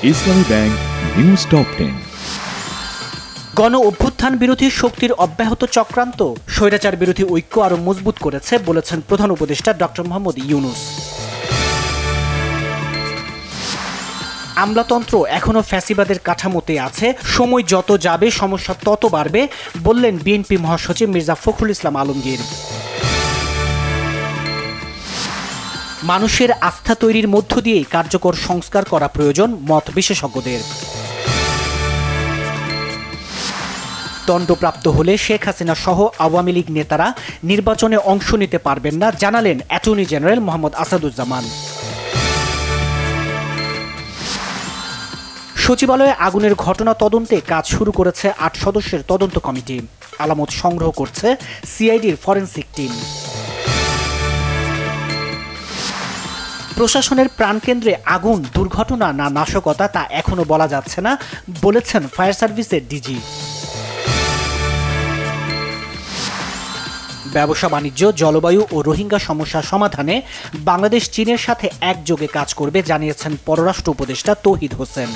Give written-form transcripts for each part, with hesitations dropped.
ইসলামী bank news top 10। গণ অভ্যুত্থান বিরোধী শক্তির অব্যাহত চক্রান্ত স্বৈরাচার বিরোধী ঐক্য আরও মজবুত করেছে বলেছেন প্রধান উপদেষ্টা ডক্টর মোহাম্মদ ইউনূস। আমলাতন্ত্র এখনো ফ্যাসিবাদের কাঠামোতে আছে, সময় যত যাবে সমস্যা তত বাড়বে বললেন বিএনপি মহাসচিব মির্জা ফখরুল ইসলাম আলমগীর। মানুষের আস্থা তৈরির মধ্য দিয়েই কার্যকর সংস্কার করা প্রয়োজন মত বিশেষজ্ঞদের। দণ্ডপ্রাপ্ত হলে শেখ হাসিনা সহ আওয়ামী লীগ নেতারা নির্বাচনে অংশ নিতে পারবেন না জানালেন অ্যাটর্নি জেনারেল মোহাম্মদ আসাদুজ্জামান। সচিবালয়ে আগুনের ঘটনা তদন্তে কাজ শুরু করেছে ৮ সদস্যের তদন্ত কমিটি। আলামত সংগ্রহ করছে সিআইডির ফরেনসিক টিম। প্রশাসনের প্রাণকেন্দ্রে আগুন দুর্ঘটনা না নাশকতা তা এখনো বলা যাচ্ছে না বলেছেন ফায়ার সার্ভিসের ডিজি। ব্যবসা বাণিজ্য, জলবায়ু ও রোহিঙ্গা সমস্যা সমাধানে বাংলাদেশ চীনের সাথে একযোগে কাজ করবে জানিয়েছেন পররাষ্ট্র উপদেষ্টা তৌহিদ হোসেন।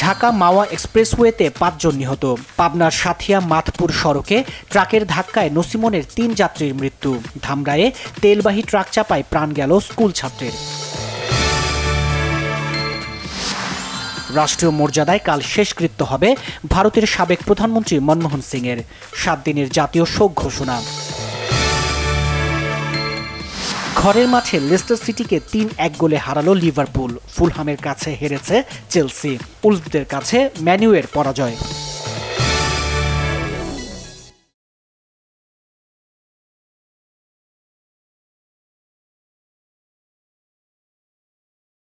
ঢাকা মাওয়া এক্সপ্রেসওয়েতে ৫ জন নিহত। পাবনার সাথিয়া মাধপুর সড়কে ট্রাকের ধাক্কায় নসিমনের ৩ যাত্রীর মৃত্যু। ধামরায়ে তেলবাহী ট্রাক চাপায় প্রাণ গেল স্কুল ছাত্রের। রাষ্ট্রীয় মর্যাদায় কাল শেষকৃত্য হবে ভারতের সাবেক প্রধানমন্ত্রী মনমোহন সিংয়ের। ৭ দিনের জাতীয় শোক ঘোষণা। ঘরের মাঠে লেস্টার সিটিকে ৩-১ গোলে হারালো লিভারপুল। ফুলহামের কাছে হেরেছে চেলসি। উলভদের কাছে ম্যান ইউয়ের পরাজয়।